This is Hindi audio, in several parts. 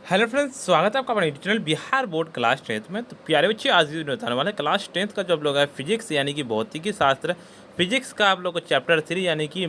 हेलो फ्रेंड्स, स्वागत है आपका अपने channel Bihar board class 10th में। तो प्यारे बच्चे, आज भी बताने वाले हैं क्लास 10th का जो आप लोग है फिजिक्स यानी कि भौतिकी शास्त्र फिजिक्स का आप लोग को चैप्टर 3 यानी कि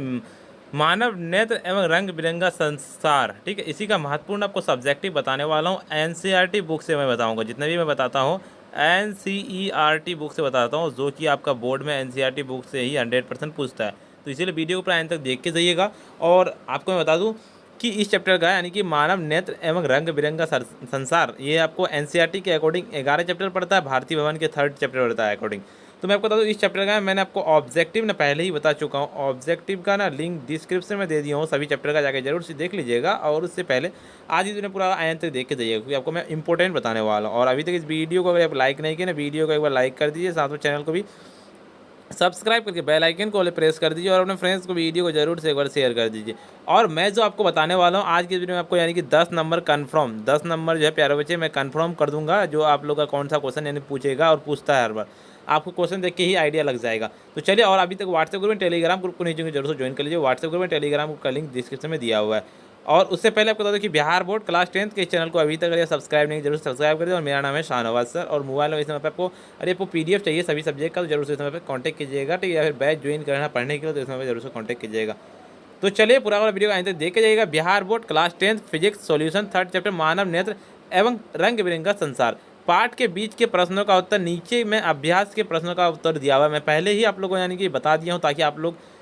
मानव नेत्र एवं रंग बिरंगा संसार, ठीक है। इसी का महत्वपूर्ण आपको सब्जेक्टिव बताने वाला हूँ। एनसीईआरटी बुक से मैं बताऊँगा, जितने भी मैं बताता हूँ एनसीईआरटी बुक से बताता हूँ, जो कि आपका बोर्ड में एनसीईआरटी बुक से ही 100% पूछता है। तो इसीलिए वीडियो को पूरा अंत तक देख के जाइएगा। और आपको मैं बता दूँ कि इस चैप्टर का यानी कि मानव नेत्र एवं रंग बिरंगा संसार, ये आपको एनसीईआरटी के अकॉर्डिंग 11 चैप्टर पढ़ता है, भारतीय भवन के 3rd चैप्टर पढ़ता है अकॉर्डिंग। तो मैं आपको बता दूँ, इस चैप्टर का मैंने आपको ऑब्जेक्टिव ना पहले ही बता चुका हूँ। ऑब्जेक्टिव का ना लिंक डिस्क्रिप्शन में दे दिया हूँ, सभी चैप्टर का जाकर जरूर से देख लीजिएगा। और उससे पहले आज ही दिन पूरा आयन तक देख के जाइएगा, क्योंकि आपको मैं इंपॉर्टेंट बताने वाला हूँ। और अभी तक इस वीडियो को अगर आप लाइक नहीं किए ना, वीडियो को एक बार लाइक कर दीजिए, साथ में चैनल को भी सब्सक्राइब करके बेल आइकन को प्रेस कर दीजिए और अपने फ्रेंड्स को वीडियो को जरूर से एक बार शेयर कर दीजिए। और मैं जो आपको बताने वाला हूँ आज की वीडियो में, आपको यानी कि 10 नंबर कंफर्म, 10 नंबर जो है प्यारे बच्चे मैं कंफर्म कर दूंगा, जो आप लोग का कौन सा क्वेश्चन यानी पूछेगा और पूछता है हर बार। आपको क्वेश्चन देख के ही आइडिया लग जाएगा। तो चलिए, और अभी तक व्हाट्सएप ग्रुप में टेलीग्राम ग्रुप को नहीं जुड़े जरूर से ज्वाइन कर लीजिए। व्हाट्सएप ग्रुप में टेलीग्राम ग्रुप का लिंक डिस्क्रिप्शन में दिया हुआ है। और उससे पहले आपको बता दूं कि बिहार बोर्ड क्लास 10th के इस चैनल को अभी तक अगर सब्सक्राइब नहीं, जरूर सब्सक्राइब कर दे। और मेरा नाम है शाहनवाज सर, और मोबाइल में इस समय पे आपको आपको पीडीएफ चाहिए सभी सब्जेक्ट का, तो जरूर से इस समय पे कांटेक्ट कीजिएगा, ठीक है। या फिर बैच ज्वाइन करना पढ़ने के लिए, तो इस समय पे जरूर से कांटेक्ट कीजिएगा। तो चलिए, पूरा वाला वीडियो आगे तक देख के जाइएगा। Bihar board class 10th physics solution 3rd chapter मानव नेत्र एवं रंग बिरंगा संसार, पाठ के बीच के प्रश्नों का उत्तर नीचे में अभ्यास के प्रश्नों का उत्तर दिया हुआ है। मैं पहले ही आप लोगों को यानी कि बता दिया हूँ, ताकि आप लोग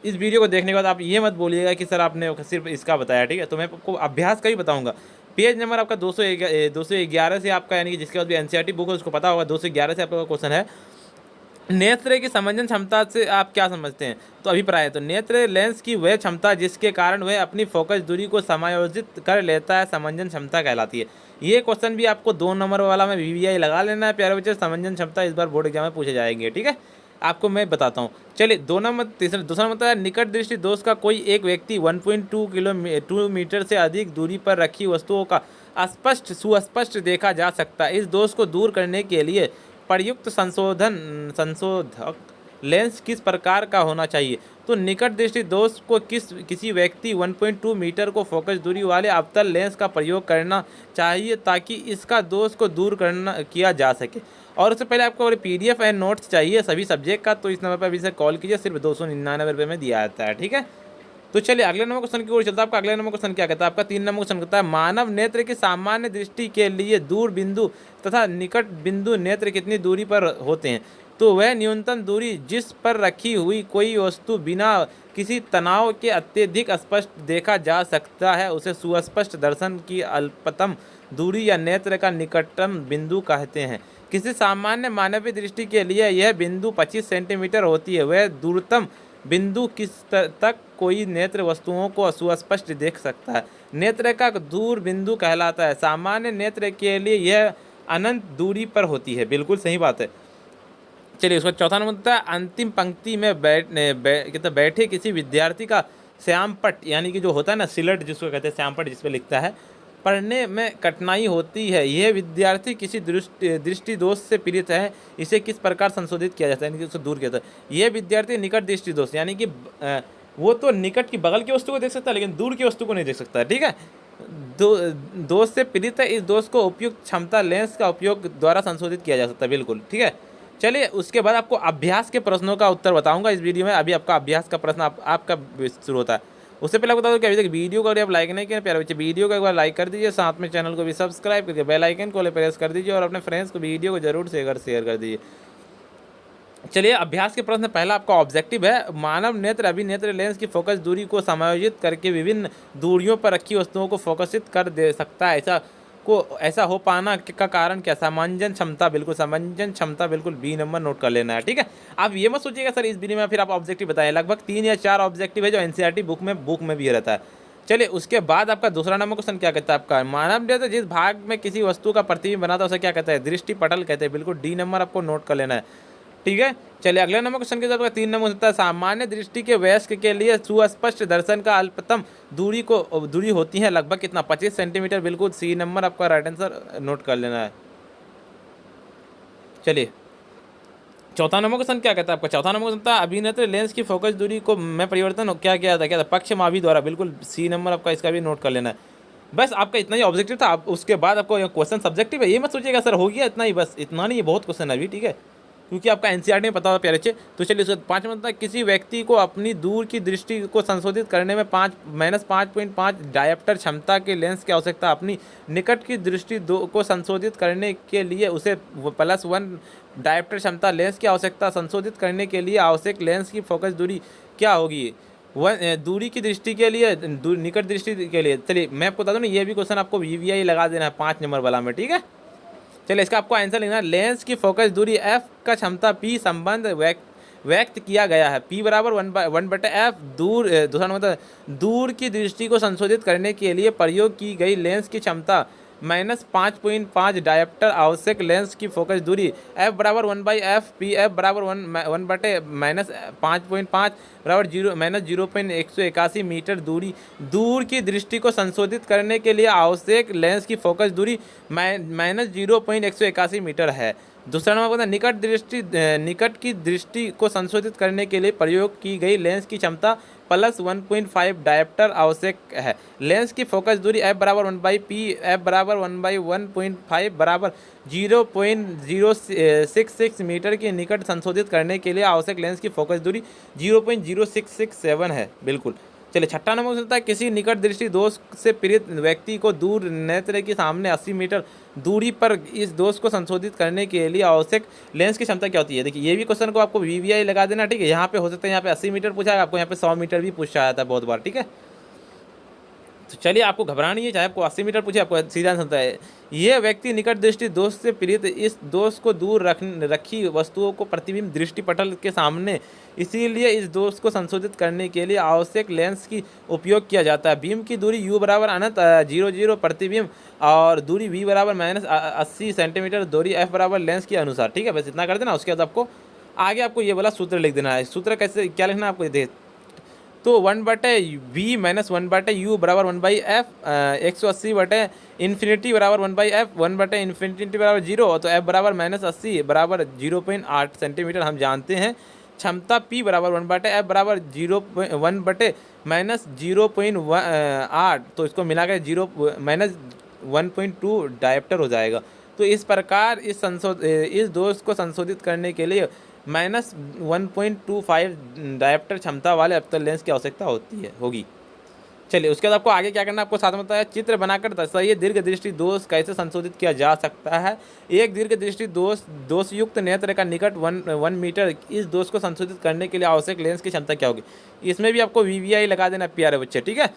इस वीडियो को देखने के बाद आप ये मत बोलिएगा कि सर आपने सिर्फ इसका बताया, ठीक है। तो मैं आपको अभ्यास का भी बताऊंगा। पेज नंबर आपका 211 से आपका, यानी कि जिसके बाद भी एनसीईआरटी बुक है उसको पता होगा, 211 से आपका क्वेश्चन है, नेत्र की समंजन क्षमता से आप क्या समझते हैं। तो अभिप्राय है, तो नेत्र लेंस की वह क्षमता जिसके कारण वह अपनी फोकस दूरी को समायोजित कर लेता है, समंजन क्षमता कहलाती है। ये क्वेश्चन भी आपको 2 नंबर वाला में वीवीआई लगा लेना है प्यारे बच्चे। समंजन क्षमता इस बार बोर्ड एग्जाम में पूछे जाएंगे, ठीक है। आपको मैं बताता हूँ। चलिए, 2 नंबर दूसरा मतलब है, निकट दृष्टि दोष का कोई एक व्यक्ति 1.2 मीटर से अधिक दूरी पर रखी वस्तुओं का सुस्पष्ट देखा जा सकता है। इस दोष को दूर करने के लिए प्रयुक्त संशोधक लेंस किस प्रकार का होना चाहिए। तो निकट दृष्टि दोष को किसी व्यक्ति 1.2 मीटर को फोकस दूरी वाले अवतल लेंस का प्रयोग करना चाहिए, ताकि इसका दोष को दूर किया जा सके। और उससे पहले आपको पीडीएफ एंड नोट्स चाहिए सभी सब्जेक्ट का, तो इस नंबर पर अभी से कॉल कीजिए, सिर्फ 299 रुपये में दिया जाता है, ठीक है। तो चलिए, अगले नंबर क्वेश्चन की ओर चलता है। आपका अगले नंबर क्वेश्चन क्या कहता है, आपका 3 नंबर क्वेश्चन कहता है, मानव नेत्र की सामान्य दृष्टि के लिए दूर बिंदु तथा निकट बिंदु नेत्र कितनी दूरी पर होते हैं। तो वह न्यूनतम दूरी जिस पर रखी हुई कोई वस्तु बिना किसी तनाव के अत्यधिक स्पष्ट देखा जा सकता है, उसे सुस्पष्ट दर्शन की अल्पतम दूरी या नेत्र का निकटतम बिंदु कहते हैं। किसी सामान्य मानवीय दृष्टि के लिए यह बिंदु 25 सेंटीमीटर होती है। वह दूरतम बिंदु किस तक कोई नेत्र वस्तुओं को सुस्पष्ट देख सकता है, नेत्र का दूर बिंदु कहलाता है। सामान्य नेत्र के लिए यह अनंत दूरी पर होती है। बिल्कुल सही बात है। चलिए, उसका चौथा नंबर होता है, अंतिम पंक्ति में बैठे किसी विद्यार्थी का श्यामपट, यानी कि जो होता है ना सिलट, जिसको कहते हैं श्यामपट, जिस पे लिखता है, पढ़ने में कठिनाई होती है। यह विद्यार्थी किसी दृष्टि दोष से पीड़ित है, इसे किस प्रकार संशोधित किया जाता है, यानी कि उसको दूर किया जाता है। यह विद्यार्थी निकट दृष्टि दोष, यानी कि वो तो निकट की बगल की वस्तु को देख सकता है, लेकिन दूर की वस्तु को नहीं देख सकता, ठीक है। दोष से पीड़ित है। इस दोष को उपयुक्त क्षमता लेंस का उपयोग द्वारा संशोधित किया जा सकता है, बिल्कुल ठीक है। चलिए, उसके बाद आपको अभ्यास के प्रश्नों का उत्तर बताऊंगा इस वीडियो में। अभी आपका अभ्यास का प्रश्न आपका शुरू होता है। उससे पहले आपको बता दूं कि अभी तक वीडियो को अगर आप लाइक नहीं किए प्यारे बच्चे, वीडियो को एक बार लाइक कर दीजिए, साथ में चैनल को भी सब्सक्राइब करके बेल आइकन को प्रेस कर दीजिए, और अपने फ्रेंड्स को वीडियो को जरूर से शेयर कर दीजिए। चलिए, अभ्यास के प्रश्न पहला आपका ऑब्जेक्टिव है, मानव नेत्र अभिनेत्र लेंस की फोकस दूरी को समायोजित करके विभिन्न दूरियों पर रखी वस्तुओं को फोकसित कर दे सकता है। ऐसा हो पाना का कारण क्या, समंजन क्षमता, बिल्कुल समंजन क्षमता, बिल्कुल बी नंबर नोट कर लेना है, ठीक है। आप ये मत सोचिएगा सर इस वीडियो में फिर आप ऑब्जेक्टिव बताएं, लगभग 3 या 4 ऑब्जेक्टिव है जो एनसीईआरटी बुक में भी रहता है। चलिए, उसके बाद आपका दूसरा नंबर क्वेश्चन क्या कहता है, आपका मानव नेत्र जिस भाग में किसी वस्तु का प्रतिबिंब बनाता है उसे क्या कहता है, दृष्टि पटल कहते हैं, बिल्कुल डी नंबर आपको नोट कर लेना है, ठीक है। चलिए, अगले नंबर क्वेश्चन के साथ 3 नंबर होता है, सामान्य दृष्टि के वयस्क के लिए सुस्पष्ट दर्शन का अल्पतम दूरी होती है लगभग कितना, 25 सेंटीमीटर, बिल्कुल सी नंबर आपका राइट आंसर नोट कर लेना है। चलिए, चौथा नंबर क्वेश्चन क्या कहता है, आपका चौथा नंबर क्वेश्चन था, अभिनेत्र लेंस की फोकस दूरी को में परिवर्तन क्या किया था, क्या था, पक्षमावी द्वारा, बिल्कुल सी नंबर आपका इसका भी नोट कर लेना है। बस आपका इतना ही ऑब्जेक्टिव था। आप उसके बाद आपको क्वेश्चन सब्जेक्टिव है, ये मत सोचिएगा सर हो गया इतना ही, बस इतना नहीं, बहुत क्वेश्चन है अभी, ठीक है, क्योंकि आपका एनसीईआरटी में पता होगा प्यारे बच्चे। तो चलिए उसके 5 मतलब किसी व्यक्ति को अपनी दूर की दृष्टि को संशोधित करने में 5-5.5 डायप्टर क्षमता के लेंस की आवश्यकता, अपनी निकट की दृष्टि को संशोधित करने के लिए उसे +1 डायप्टर क्षमता लेंस की आवश्यकता, संशोधित करने के लिए आवश्यक लेंस की फोकस दूरी क्या होगी, दूरी की दृष्टि के लिए, निकट दृष्टि के लिए। चलिए मैं आपको बता दूँ ना, ये भी क्वेश्चन आपको वीवीआई लगा देना है 5 नंबर वाला में, ठीक है। चलिए इसका आपको आंसर लिखना है, लेंस की फोकस दूरी एफ का क्षमता पी संबंध व्यक्त किया गया है। पी बराबर 1/f दूर, दूसरा मतलब दूर की दृष्टि को संशोधित करने के लिए प्रयोग की गई लेंस की क्षमता -5.5 डायप्टर, आवश्यक लेंस की फोकस दूरी f बराबर 1/f, पी एफ बराबर 1/-5.5 बराबर 0-0.181 मीटर, दूर की दृष्टि को संशोधित करने के लिए आवश्यक लेंस की फोकस दूरी -0.181 मीटर है। दूसरा नंबर पता निकट की दृष्टि को संशोधित करने के लिए प्रयोग की गई लेंस की क्षमता +1.5 डायप्टर आवश्यक है। लेंस की फोकस दूरी f बराबर 1/p, f बराबर 1/1.5 बराबर 0.066 मीटर के निकट संशोधित करने के लिए आवश्यक लेंस की फोकस दूरी 0.0667 है, बिल्कुल। चलिए छठा नंबर होता है, किसी निकट दृष्टि दोष से पीड़ित व्यक्ति को दूर नेत्र के सामने 80 मीटर दूरी पर इस दोष को संशोधित करने के लिए आवश्यक लेंस की क्षमता क्या होती है। देखिए ये भी क्वेश्चन को आपको वीवीआई लगा देना, ठीक है। यहाँ पे हो सकता है यहाँ पे 80 मीटर पूछा है, आपको यहाँ पे 100 मीटर भी पूछा जाता है बहुत बार, ठीक है। तो चलिए आपको घबराना नहीं है, चाहे आपको 80 मीटर पूछे, आपको सीधा आंसर है। ये व्यक्ति निकट दृष्टि दोष से पीड़ित इस दोष को दूर रखी वस्तुओं को प्रतिबिंब दृष्टि पटल के सामने, इसीलिए इस दोष को संशोधित करने के लिए आवश्यक लेंस की उपयोग किया जाता है। बीम की दूरी u बराबर अनंत 0 प्रतिबिंब और दूरी v बराबर -80 सेंटीमीटर, दूरी f बराबर लेंस के अनुसार, ठीक है। बस इतना कर देना। उसके बाद आपको आगे आपको ये वाला सूत्र लिख देना है। सूत्र कैसे क्या लिखना है आपको, देख तो 1/v माइनस 1/u बराबर 1/f, 180 इन्फिनिटी बराबर 1/f, 1/इन्फिनिटी बराबर 0, तो f बराबर -80 बराबर 0.8 सेंटीमीटर हम जानते हैं। क्षमता p बराबर 1/f बराबर 0.8, तो इसको मिला कर 1.2 डायप्टर हो जाएगा। तो इस प्रकार इस दोष को संशोधित करने के लिए -1.25 डायप्टर क्षमता वाले अवतल लेंस की आवश्यकता होगी। चलिए उसके बाद आपको आगे क्या करना है, आपको साथ में बताया चित्र बनाकर दर्शाइए दीर्घ दृष्टि दोष कैसे संशोधित किया जा सकता है। एक दीर्घ दृष्टि दोषयुक्त नेत्र का निकट 1 मीटर, इस दोष को संशोधित करने के लिए आवश्यक लेंस की क्षमता क्या होगी। इसमें भी आपको वीवीआई लगा देना प्यारे बच्चे, ठीक है,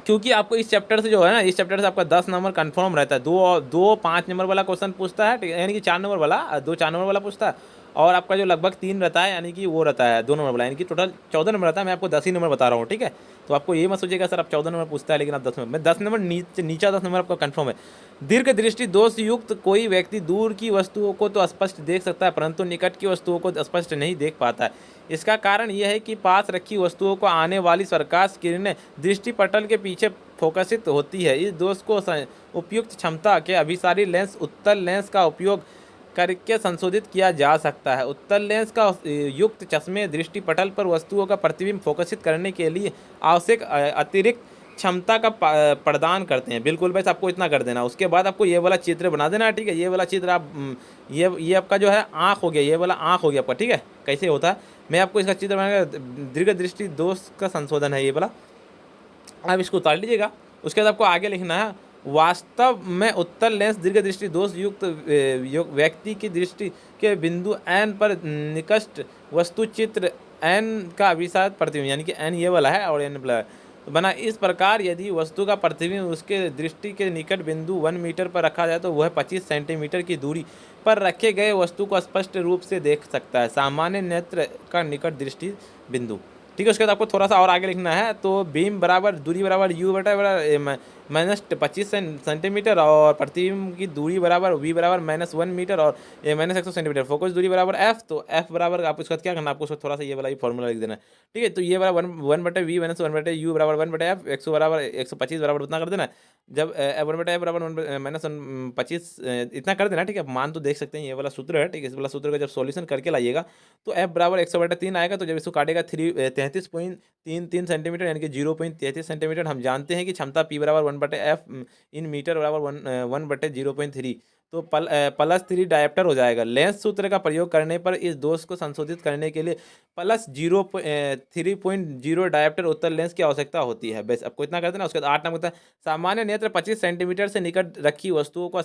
क्योंकि आपको इस चैप्टर से जो है ना, इस चैप्टर से आपका 10 नंबर कंफर्म रहता है। दो 5 नंबर वाला क्वेश्चन पूछता है, यानी कि 4 नंबर वाला, 4 नंबर वाला पूछता है, और आपका जो लगभग 3 रहता है, यानी कि वो रहता है 2 नंबर वाला, यानी कि टोटल 14 नंबर रहता है। मैं आपको 10 ही नंबर बता रहा हूँ, ठीक है। तो आपको ये मत सोचिएगा सर आप 14 नंबर पूछता है लेकिन आप 10 नंबर, मैं 10 नंबर नीचा 10 नंबर आपका कंफर्म है। दीर्घ दृष्टि दोष युक्त कोई व्यक्ति दूर की वस्तुओं को तो स्पष्ट देख सकता है, परंतु निकट की वस्तुओं को स्पष्ट नहीं देख पाता है। इसका कारण यह है कि पास रखी वस्तुओं को आने वाली प्रकाश किरणें दृष्टि पटल के पीछे फोकसित होती है। इस दोष को उपयुक्त क्षमता के अभिसारी लेंस उत्तल लेंस का उपयोग करके संशोधित किया जा सकता है। उत्तल लेंस का युक्त चश्मे दृष्टि पटल पर वस्तुओं का प्रतिबिंब फोकसित करने के लिए आवश्यक अतिरिक्त क्षमता का प्रदान करते हैं। बिल्कुल बस आपको इतना कर देना। उसके बाद आपको ये वाला चित्र बना देना है, ठीक है। ये वाला चित्र आप ये आपका जो है आँख हो गया, ये वाला आँख हो गया आपका, ठीक है। कैसे होता है मैं आपको इसका चित्र बनाकर, दीर्घ दृष्टि दोष का संशोधन है ये वाला, आप इसको उतार लीजिएगा। उसके बाद आपको आगे लिखना है, वास्तव में उत्तल लेंस दीर्घ दृष्टि दोष युक्त व्यक्ति की दृष्टि के बिंदु एन पर निकट वस्तु चित्र एन का अभिसार प्रतिबिंब, यानी कि एन ये वाला है और एन बना इस प्रकार यदि वस्तु का प्रतिबिंब उसके दृष्टि के निकट बिंदु 1 मीटर पर रखा जाए तो वह 25 सेंटीमीटर की दूरी पर रखे गए वस्तु को स्पष्ट रूप से देख सकता है। सामान्य नेत्र का निकट दृष्टि बिंदु, ठीक है। उसके बाद आपको थोड़ा सा और आगे लिखना है, तो बीम बराबर दूरी बराबर u बटा -25 सेंटीमीटर और प्रतिबिंब की दूरी बराबर v बराबर -1 मीटर और -100 सेंटीमीटर, फोकस दूरी बराबर f, तो f बराबर आपको इसका क्या करना है, आपको उसका थोड़ा सा ये वाला ही फॉर्मूला लिख देना है, ठीक है। तो ये बराबर 1/v माइनस 1/u बराबर 1/f, 100 बराबर 125 बराबर उतना कर देना। जब 1/f बराबर -25 इतना कर देना, ठीक है। मान तो देख सकते हैं ये वाला सूत्र है, ठीक है। इस वाला सूत्र का जब सॉल्यूशन करके लाइएगा तो f बराबर 100/3 आएगा। तो जब इसको काटेगा 33.33 सेंटीमीटर, यानी कि 0.33 सेंटीमीटर, हम जानते हैं कि क्षमता p बराबर 1/f इन मीटर बराबर 1/0.3। तो +3 डायप्टर हो जाएगा। लेंस सूत्र का प्रयोग करने पर इस दोष को संशोधित करने के लिए +3.0 डायप्टर उत्तर लेंस की आवश्यकता होती है। बस आपको इतना कर देना। उसके बाद 8 नंबर होता है, सामान्य नेत्र 25 सेंटीमीटर से निकट रखी वस्तुओं को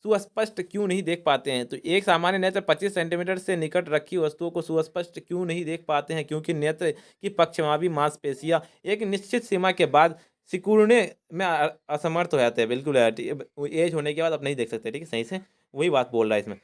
सुस्पष्ट क्यों नहीं देख पाते हैं? तो एक सामान्य नेत्र 25 सेंटीमीटर से निकट रखी वस्तुओं को सुस्पष्ट क्यों नहीं देख पाते हैं? क्योंकि नेत्र की पक्षमावी मांसपेशियां एक निश्चित सीमा के बाद सिकुड़ने में असमर्थ हो जाते हैं। बिल्कुल यार, एज होने के बाद आप नहीं देख सकते, ठीक है, सही से वही बात बोल रहा है इसमें।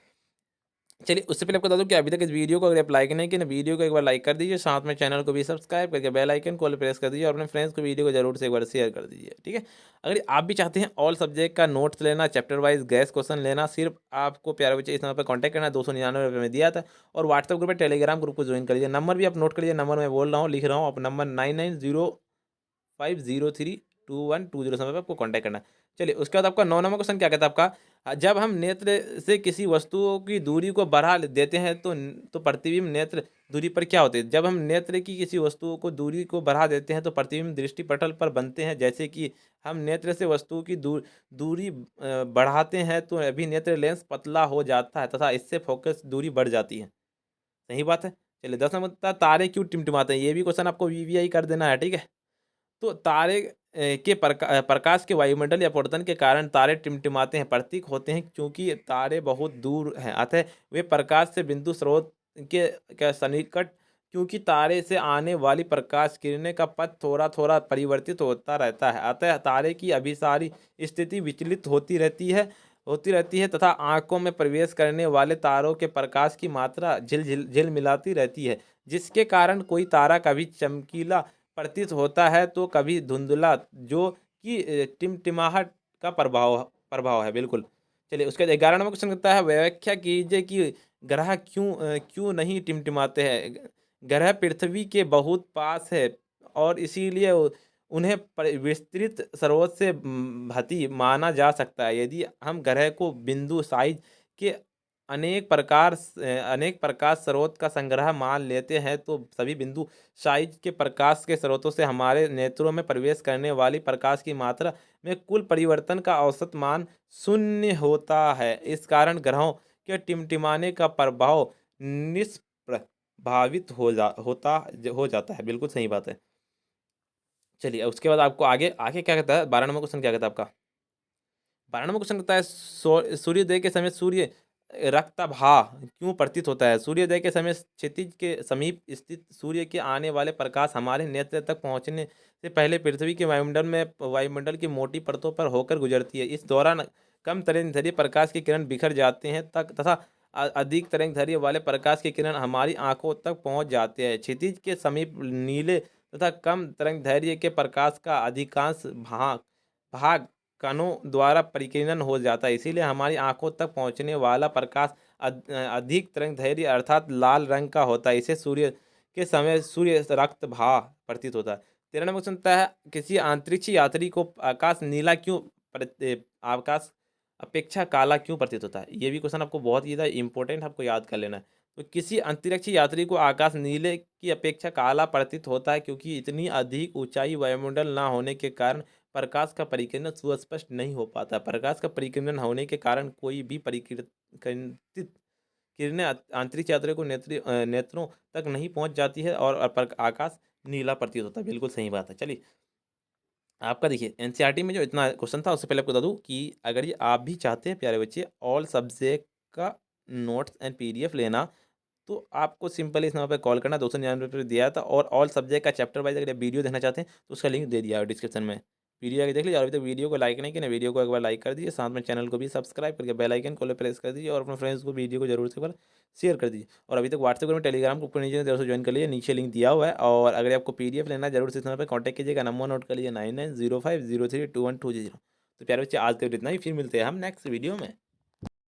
चलिए, उससे पहले आपको बता दूं कि अभी तक इस वीडियो को अगर आप लाइक नहीं किए ना, वीडियो को एक बार लाइक कर दीजिए, साथ में चैनल को भी सब्सक्राइब करके बेल आइकन को प्रेस कर दीजिए और अपने फ्रेंड्स को वीडियो को जरूर से एक बार शेयर कर दीजिए, ठीक है। अगर आप भी चाहते हैं ऑल सब्जेक्ट का नोट्स लेना, चैप्टर वाइज गैस क्वेश्चन लेना, सिर्फ आपको प्यारे बच्चे इस नंबर पर कॉन्टैक्ट करना है। 299 रुपये में दिया था। और व्हाट्सएप ग्रुप में, टेलीग्राम ग्रुप को ज्वाइन कर लीजिए। नंबर भी आप नोट कर लीजिए, नंबर मैं बोल रहा हूँ, लिख रहा हूँ, आप नंबर 9905032120 समय पर आपको कॉन्टैक्ट करना है। चलिए, उसके बाद आपका 9 नंबर क्वेश्चन क्या कहता है आपका, जब हम नेत्र से किसी वस्तुओं की दूरी को बढ़ा देते हैं तो प्रतिबिंब नेत्र दूरी पर क्या होते हैं? जब हम नेत्र की किसी वस्तुओं को दूरी को बढ़ा देते हैं तो प्रतिबिंब दृष्टिपटल पर बनते हैं। जैसे कि हम नेत्र से वस्तुओं की दूरी बढ़ाते हैं तो अभी नेत्र लेंस पतला हो जाता है तथा इससे फोकस दूरी बढ़ जाती है। सही बात है। चलिए, 10 नंबर, तारे क्यों टिमटिमाते हैं? ये भी क्वेश्चन आपको वीवीआई कर देना है, ठीक है। तो तारे के प्रकाश के वायुमंडल या अपवर्तन के कारण तारे टिमटिमाते हैं, प्रतीक होते हैं, क्योंकि तारे बहुत दूर हैं, अतः वे प्रकाश से बिंदु स्रोत के सन्निकट, क्योंकि तारे से आने वाली प्रकाश किरणें का पथ थोड़ा थोड़ा परिवर्तित होता रहता है, अतः तारे की अभिसारी स्थिति विचलित होती रहती है तथा आंखों में प्रवेश करने वाले तारों के प्रकाश की मात्रा झिलमिलाती रहती है, जिसके कारण कोई तारा कभी चमकीला प्रतीत होता है तो कभी धुंधला, जो कि टिमटिमाहट का प्रभाव है। बिल्कुल। चलिए, उसके बाद 11 नंबर क्वेश्चन करता है, व्याख्या कीजिए कि ग्रह क्यों नहीं टिमटिमाते हैं? ग्रह पृथ्वी के बहुत पास है और इसीलिए उन्हें विस्तृत स्रोत से भांति माना जा सकता है। यदि हम ग्रह को बिंदु साइज के अनेक प्रकाश स्रोत का संग्रह मान लेते हैं तो सभी बिंदु साइज के प्रकाश के स्रोतों से हमारे नेत्रों में प्रवेश करने वाली प्रकाश की मात्रा में कुल परिवर्तन का औसत मान शून्य होता है। इस कारण ग्रहों के टिमटिमाने का प्रभाव निष्प्रभावित हो जाता है। बिल्कुल सही बात है। चलिए, उसके बाद आपको आगे आगे क्या कहता है, 12 नंबर क्वेश्चन क्या कहता है आपका? 12 नंबर क्वेश्चन कहता है, सूर्योदय के समय सूर्य रक्तभा क्यों प्रतीत होता है? सूर्योदय के समय क्षितिज के समीप स्थित सूर्य के आने वाले प्रकाश हमारे नेत्र तक पहुंचने से पहले पृथ्वी के वायुमंडल की मोटी परतों पर होकर गुजरती है। इस दौरान कम तरंगदैर्घ्य प्रकाश की किरण बिखर जाते हैं तथा अधिक तरंगदैर्घ्य वाले प्रकाश की किरण हमारी आंखों तक पहुंच जाते हैं। क्षितिज के समीप नीले तथा कम तरंगदैर्घ्य के प्रकाश का अधिकांश भाग कणों द्वारा परिकीर्णन हो जाता है, इसीलिए हमारी आंखों तक पहुंचने वाला प्रकाश अधिक तरंगदैर्घ्य अर्थात लाल रंग का होता है। इसे सूर्य के समय सूर्य रक्तभा प्रतीत होता है। 13 नंबर सुनता है, किसी अंतरिक्ष यात्री को आकाश अपेक्षा काला क्यों प्रतीत होता है? ये भी क्वेश्चन आपको बहुत ही ज़्यादा इंपॉर्टेंट, आपको याद कर लेना है। तो किसी अंतरिक्ष यात्री को आकाश नीले की अपेक्षा काला प्रतीत होता है क्योंकि इतनी अधिक ऊंचाई वायुमंडल ना होने के कारण प्रकाश का परिकीर्णन सुस्पष्ट नहीं हो पाता। प्रकाश का परिकीर्णन होने के कारण कोई भी परिकीर्णित किरणें अंतरिक्ष यात्री को नेत्रों तक नहीं पहुंच जाती है और आकाश नीला प्रतीत होता है। बिल्कुल सही बात है। चलिए, आपका देखिए एनसीईआरटी में जो इतना क्वेश्चन था, उससे पहले आपको बता दूं कि अगर ये आप भी चाहते हैं प्यारे बच्चे ऑल सब्जेक्ट का नोट्स एंड पीडीएफ लेना, तो आपको सिंपली इस नंबर पर कॉल करना। 299 दिया था। और ऑल सब्जेक्ट का चैप्टर वाइज अगर आप वीडियो देखना चाहते हैं तो उसका लिंक दे दिया है डिस्क्रिप्शन में, वीडियो आगे देख लीजिए। और अभी तक वीडियो को लाइक नहीं किया, वीडियो को एक बार लाइक कर दीजिए, साथ में चैनल को भी सब्सक्राइब करके बेल आइकन को प्रेस कर दीजिए और अपने फ्रेंड्स को वीडियो को जरूर से एक बार शेयर कर दीजिए। और अभी तक व्हाट्सएप में टेलीग्राम ग्रुप को नीचे जरूर से ज्वाइन कर लीजिए, नीचे लिंक दिया हुआ है। और अगर आपको पीडीएफ लेना है जरूर से इस नंबर पर कॉन्टैक्ट कीजिएगा, नंबर नोट कर लीजिए 9905032120। तो प्यारे बच्चे, आज के इतना ही, फिर मिलते हैं हम नेक्स्ट वीडियो में।